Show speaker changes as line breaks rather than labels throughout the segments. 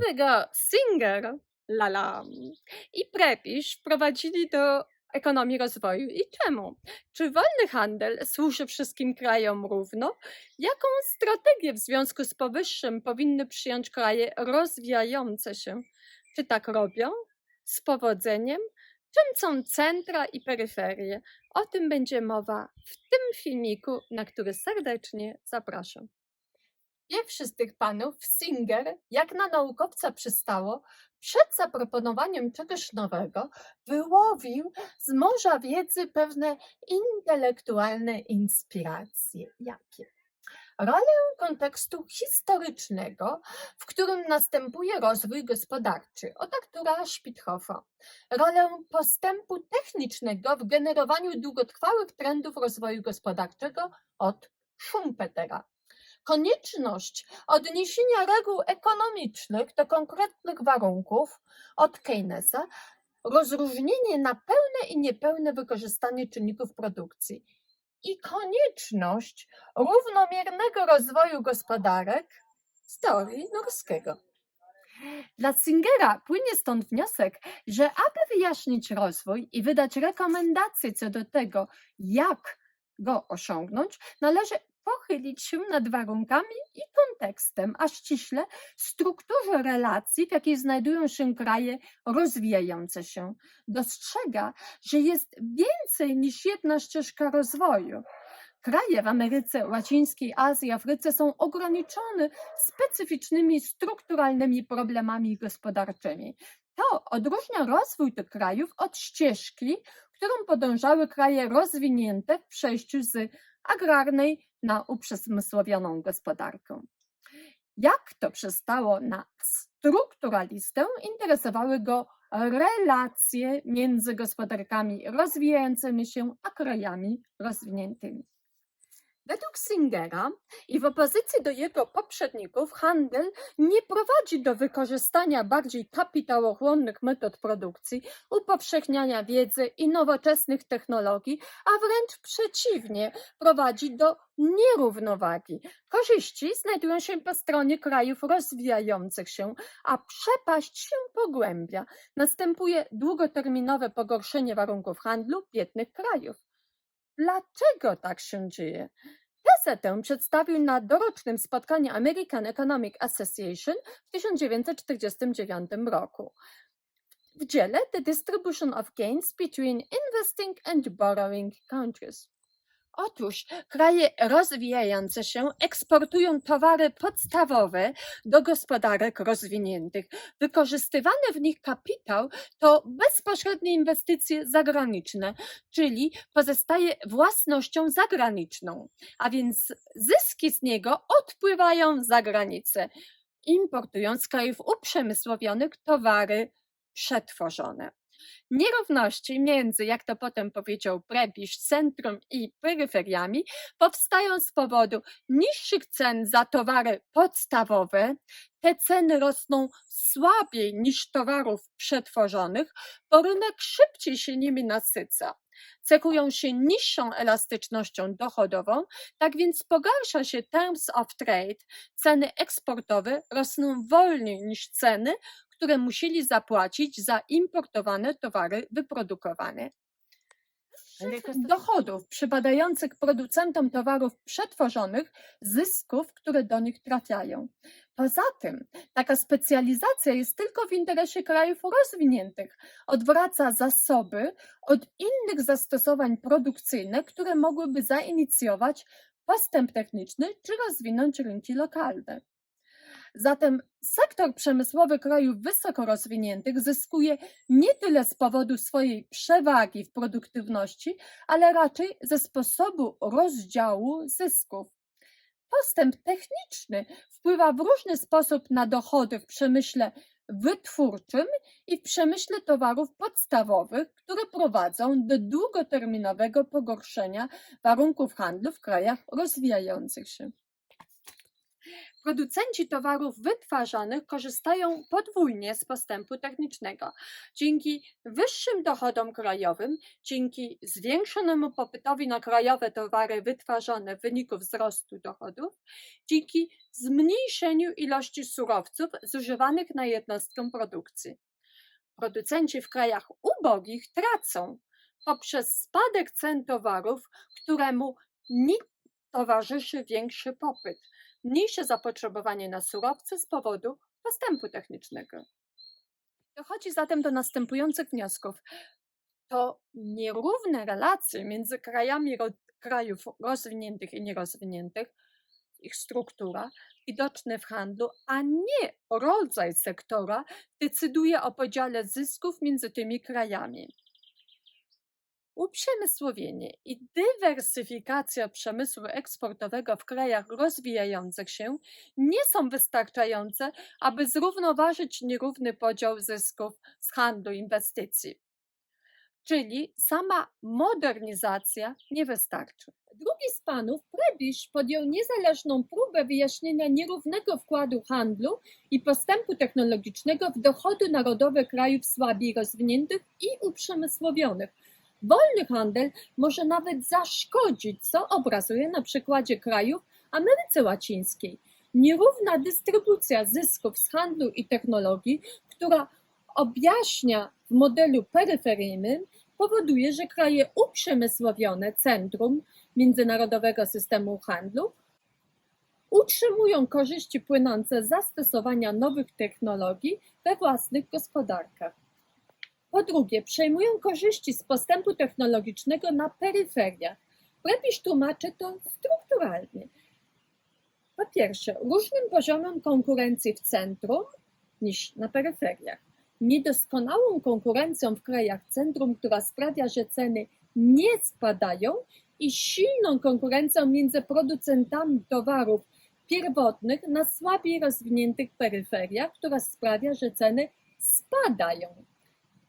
którego Singer, lala, i Prebisch wprowadzili do ekonomii rozwoju i czemu? Czy wolny handel służy wszystkim krajom równo? Jaką strategię w związku z powyższym powinny przyjąć kraje rozwijające się? Czy tak robią? Z powodzeniem? Czym są centra i peryferie? O tym będzie mowa w tym filmiku, na który serdecznie zapraszam. Pierwszy z tych panów, Singer, jak na naukowca przystało, przed zaproponowaniem czegoś nowego, wyłowił z morza wiedzy pewne intelektualne inspiracje. Jakie? Rolę kontekstu historycznego, w którym następuje rozwój gospodarczy, od aktora Spithoffa. Rolę postępu technicznego w generowaniu długotrwałych trendów rozwoju gospodarczego od Schumpetera. Konieczność odniesienia reguł ekonomicznych do konkretnych warunków od Keynesa, rozróżnienie na pełne i niepełne wykorzystanie czynników produkcji i konieczność równomiernego rozwoju gospodarek z teorii Norskiego. Dla Singera płynie stąd wniosek, że aby wyjaśnić rozwój i wydać rekomendacje co do tego, jak go osiągnąć, należy pochylić się nad warunkami i kontekstem, a ściśle strukturze relacji, w jakiej znajdują się kraje rozwijające się. Dostrzega, że jest więcej niż jedna ścieżka rozwoju. Kraje w Ameryce Łacińskiej, Azji, Afryce są ograniczone specyficznymi strukturalnymi problemami gospodarczymi. To odróżnia rozwój tych krajów od ścieżki, którą podążały kraje rozwinięte w przejściu z agrarnej na uprzemysłowioną gospodarkę. Jak to przystało na strukturalistę, interesowały go relacje między gospodarkami rozwijającymi się a krajami rozwiniętymi. Według Singera i w opozycji do jego poprzedników handel nie prowadzi do wykorzystania bardziej kapitałochłonnych metod produkcji, upowszechniania wiedzy i nowoczesnych technologii, a wręcz przeciwnie, prowadzi do nierównowagi. Korzyści znajdują się po stronie krajów rozwijających się, a przepaść się pogłębia. Następuje długoterminowe pogorszenie warunków handlu biednych krajów. Dlaczego tak się dzieje? Tezę tę przedstawił na dorocznym spotkaniu American Economic Association w 1949 roku w dziele The Distribution of Gains Between Investing and Borrowing Countries. Otóż kraje rozwijające się eksportują towary podstawowe do gospodarek rozwiniętych. Wykorzystywany w nich kapitał to bezpośrednie inwestycje zagraniczne, czyli pozostaje własnością zagraniczną, a więc zyski z niego odpływają za granicę, importując z krajów uprzemysłowionych towary przetworzone. Nierówności między, jak to potem powiedział Prebisch, centrum i peryferiami powstają z powodu niższych cen za towary podstawowe. Te ceny rosną słabiej niż towarów przetworzonych, bo rynek szybciej się nimi nasyca. Cechują się niższą elastycznością dochodową, tak więc pogarsza się terms of trade. Ceny eksportowe rosną wolniej niż ceny, które musieli zapłacić za importowane towary wyprodukowane. Dochodów przypadających producentom towarów przetworzonych, zysków, które do nich trafiają. Poza tym taka specjalizacja jest tylko w interesie krajów rozwiniętych, odwraca zasoby od innych zastosowań produkcyjnych, które mogłyby zainicjować postęp techniczny czy rozwinąć rynki lokalne. Zatem sektor przemysłowy krajów wysoko rozwiniętych zyskuje nie tyle z powodu swojej przewagi w produktywności, ale raczej ze sposobu rozdziału zysków. Postęp techniczny wpływa w różny sposób na dochody w przemyśle wytwórczym i w przemyśle towarów podstawowych, które prowadzą do długoterminowego pogorszenia warunków handlu w krajach rozwijających się. Producenci towarów wytwarzanych korzystają podwójnie z postępu technicznego. Dzięki wyższym dochodom krajowym, dzięki zwiększonemu popytowi na krajowe towary wytwarzane w wyniku wzrostu dochodów, dzięki zmniejszeniu ilości surowców zużywanych na jednostkę produkcji. Producenci w krajach ubogich tracą poprzez spadek cen towarów, któremu nie towarzyszy większy popyt, mniejsze zapotrzebowanie na surowce z powodu postępu technicznego. Dochodzi zatem do następujących wniosków. To nierówne relacje między krajów rozwiniętych i nierozwiniętych, ich struktura, widoczne w handlu, a nie rodzaj sektora decyduje o podziale zysków między tymi krajami. Uprzemysłowienie i dywersyfikacja przemysłu eksportowego w krajach rozwijających się nie są wystarczające, aby zrównoważyć nierówny podział zysków z handlu i inwestycji. Czyli sama modernizacja nie wystarczy. Drugi z panów, Prebisch, podjął niezależną próbę wyjaśnienia nierównego wkładu handlu i postępu technologicznego w dochody narodowe krajów słabiej rozwiniętych i uprzemysłowionych. Wolny handel może nawet zaszkodzić, co obrazuje na przykładzie krajów Ameryce Łacińskiej. Nierówna dystrybucja zysków z handlu i technologii, która objaśnia w modelu peryferyjnym, powoduje, że kraje uprzemysłowione, centrum międzynarodowego systemu handlu, utrzymują korzyści płynące z zastosowania nowych technologii we własnych gospodarkach. Po drugie, przejmują korzyści z postępu technologicznego na peryferiach. Prebisch tłumaczy to strukturalnie. Po pierwsze, różnym poziomem konkurencji w centrum niż na peryferiach. Niedoskonałą konkurencją w krajach centrum, która sprawia, że ceny nie spadają, i silną konkurencją między producentami towarów pierwotnych na słabiej rozwiniętych peryferiach, która sprawia, że ceny spadają.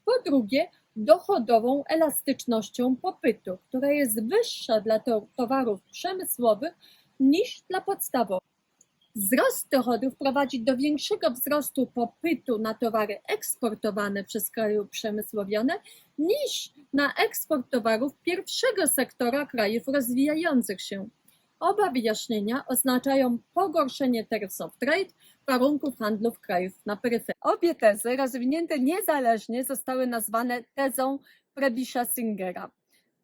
Po drugie, dochodową elastycznością popytu, która jest wyższa dla towarów przemysłowych niż dla podstawowych. Wzrost dochodów prowadzi do większego wzrostu popytu na towary eksportowane przez kraje uprzemysłowione niż na eksport towarów pierwszego sektora krajów rozwijających się. Oba wyjaśnienia oznaczają pogorszenie terms of trade, warunków handlu krajów na peryferii. Obie tezy, rozwinięte niezależnie, zostały nazwane tezą Prebischa-Singera.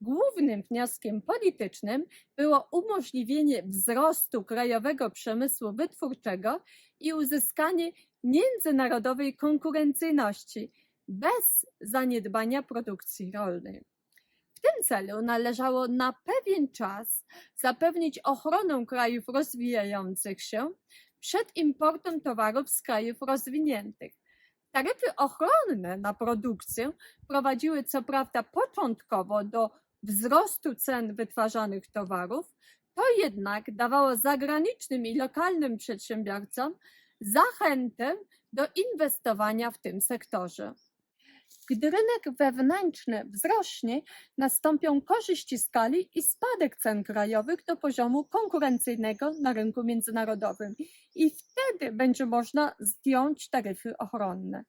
Głównym wnioskiem politycznym było umożliwienie wzrostu krajowego przemysłu wytwórczego i uzyskanie międzynarodowej konkurencyjności bez zaniedbania produkcji rolnej. W tym celu należało na pewien czas zapewnić ochronę krajów rozwijających się przed importem towarów z krajów rozwiniętych. Taryfy ochronne na produkcję prowadziły co prawda początkowo do wzrostu cen wytwarzanych towarów, to jednak dawało zagranicznym i lokalnym przedsiębiorcom zachętę do inwestowania w tym sektorze. Gdy rynek wewnętrzny wzrośnie, nastąpią korzyści skali i spadek cen krajowych do poziomu konkurencyjnego na rynku międzynarodowym i wtedy będzie można zdjąć taryfy ochronne.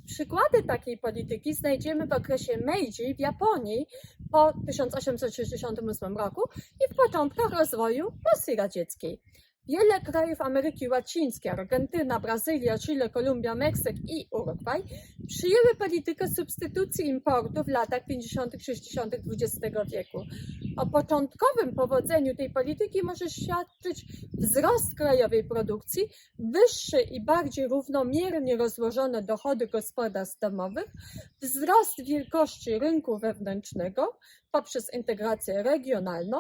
Przykłady takiej polityki znajdziemy w okresie Meiji w Japonii po 1868 roku i w początkach rozwoju Rosji radzieckiej. Wiele krajów Ameryki Łacińskiej, Argentyna, Brazylia, Chile, Kolumbia, Meksyk i Urugwaj przyjęły politykę substytucji importu w latach 50. 60. XX wieku. O początkowym powodzeniu tej polityki może świadczyć wzrost krajowej produkcji, wyższe i bardziej równomiernie rozłożone dochody gospodarstw domowych, wzrost wielkości rynku wewnętrznego poprzez integrację regionalną.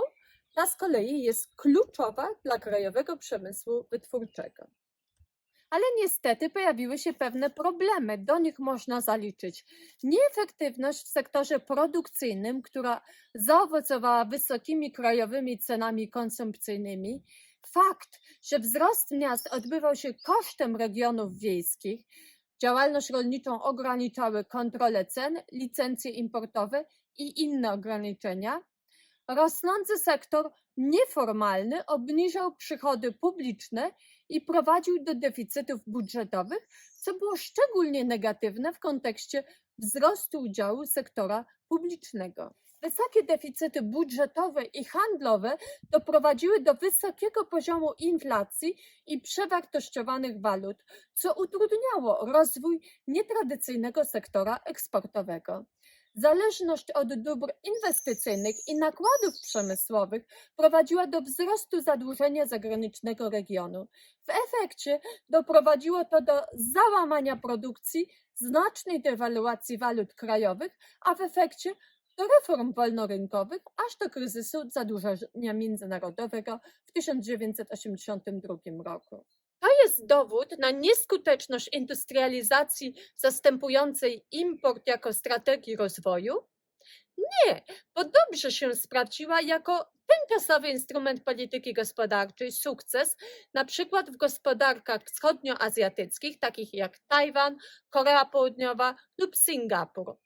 Ta z kolei jest kluczowa dla krajowego przemysłu wytwórczego. Ale niestety pojawiły się pewne problemy, do nich można zaliczyć nieefektywność w sektorze produkcyjnym, która zaowocowała wysokimi krajowymi cenami konsumpcyjnymi, fakt, że wzrost miast odbywał się kosztem regionów wiejskich, działalność rolniczą ograniczały kontrolę cen, licencje importowe i inne ograniczenia, Rosnący sektor nieformalny obniżał przychody publiczne i prowadził do deficytów budżetowych, co było szczególnie negatywne w kontekście wzrostu udziału sektora publicznego. Wysokie deficyty budżetowe i handlowe doprowadziły do wysokiego poziomu inflacji i przewartościowanych walut, co utrudniało rozwój nietradycyjnego sektora eksportowego. Zależność od dóbr inwestycyjnych i nakładów przemysłowych prowadziła do wzrostu zadłużenia zagranicznego regionu. W efekcie doprowadziło to do załamania produkcji, znacznej dewaluacji walut krajowych, a w efekcie do reform wolnorynkowych, aż do kryzysu zadłużenia międzynarodowego w 1982 roku. To jest dowód na nieskuteczność industrializacji zastępującej import jako strategii rozwoju? Nie, bo dobrze się sprawdziła jako tymczasowy instrument polityki gospodarczej, sukces, na przykład w gospodarkach wschodnioazjatyckich, takich jak Tajwan, Korea Południowa lub Singapur.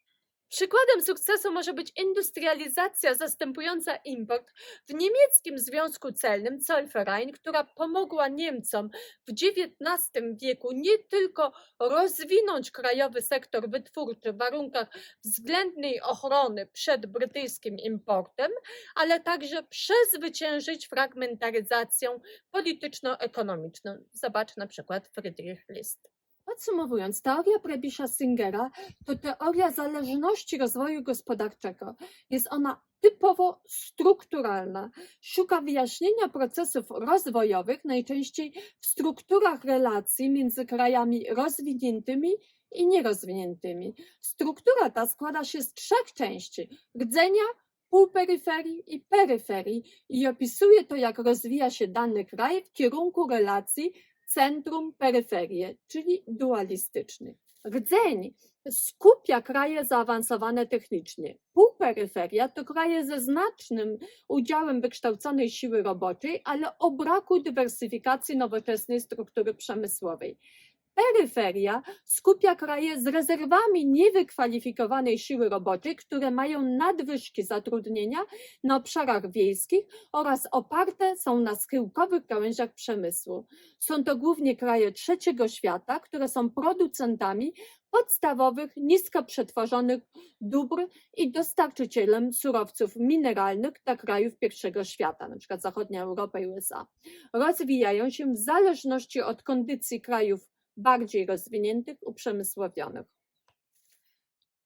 Przykładem sukcesu może być industrializacja zastępująca import w niemieckim Związku Celnym Zollverein, która pomogła Niemcom w XIX wieku nie tylko rozwinąć krajowy sektor wytwórczy w warunkach względnej ochrony przed brytyjskim importem, ale także przezwyciężyć fragmentaryzację polityczno-ekonomiczną. Zobacz na przykład Friedrich List. Podsumowując, teoria Prebisza-Singera to teoria zależności rozwoju gospodarczego. Jest ona typowo strukturalna. Szuka wyjaśnienia procesów rozwojowych, najczęściej w strukturach relacji między krajami rozwiniętymi i nierozwiniętymi. Struktura ta składa się z 3 części: rdzenia, półperyferii i peryferii i opisuje to, jak rozwija się dany kraj w kierunku relacji centrum-peryferię, czyli dualistyczny. Rdzeń skupia kraje zaawansowane technicznie. Półperyferia to kraje ze znacznym udziałem wykształconej siły roboczej, ale o braku dywersyfikacji nowoczesnej struktury przemysłowej. Peryferia skupia kraje z rezerwami niewykwalifikowanej siły roboczej, które mają nadwyżki zatrudnienia na obszarach wiejskich oraz oparte są na schyłkowych gałęziach przemysłu. Są to głównie kraje trzeciego świata, które są producentami podstawowych, nisko przetworzonych dóbr i dostarczycielem surowców mineralnych dla krajów pierwszego świata, np. zachodnia Europa i USA. Rozwijają się w zależności od kondycji krajów bardziej rozwiniętych, uprzemysłowionych.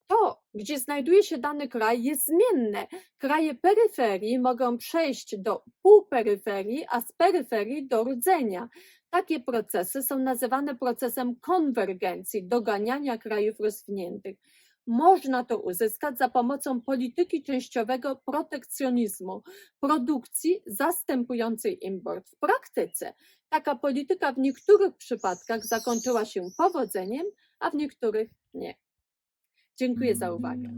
To, gdzie znajduje się dany kraj, jest zmienne. Kraje peryferii mogą przejść do półperyferii, a z peryferii do rdzenia. Takie procesy są nazywane procesem konwergencji, doganiania krajów rozwiniętych. Można to uzyskać za pomocą polityki częściowego protekcjonizmu, produkcji zastępującej import. W praktyce taka polityka w niektórych przypadkach zakończyła się powodzeniem, a w niektórych nie. Dziękuję za uwagę.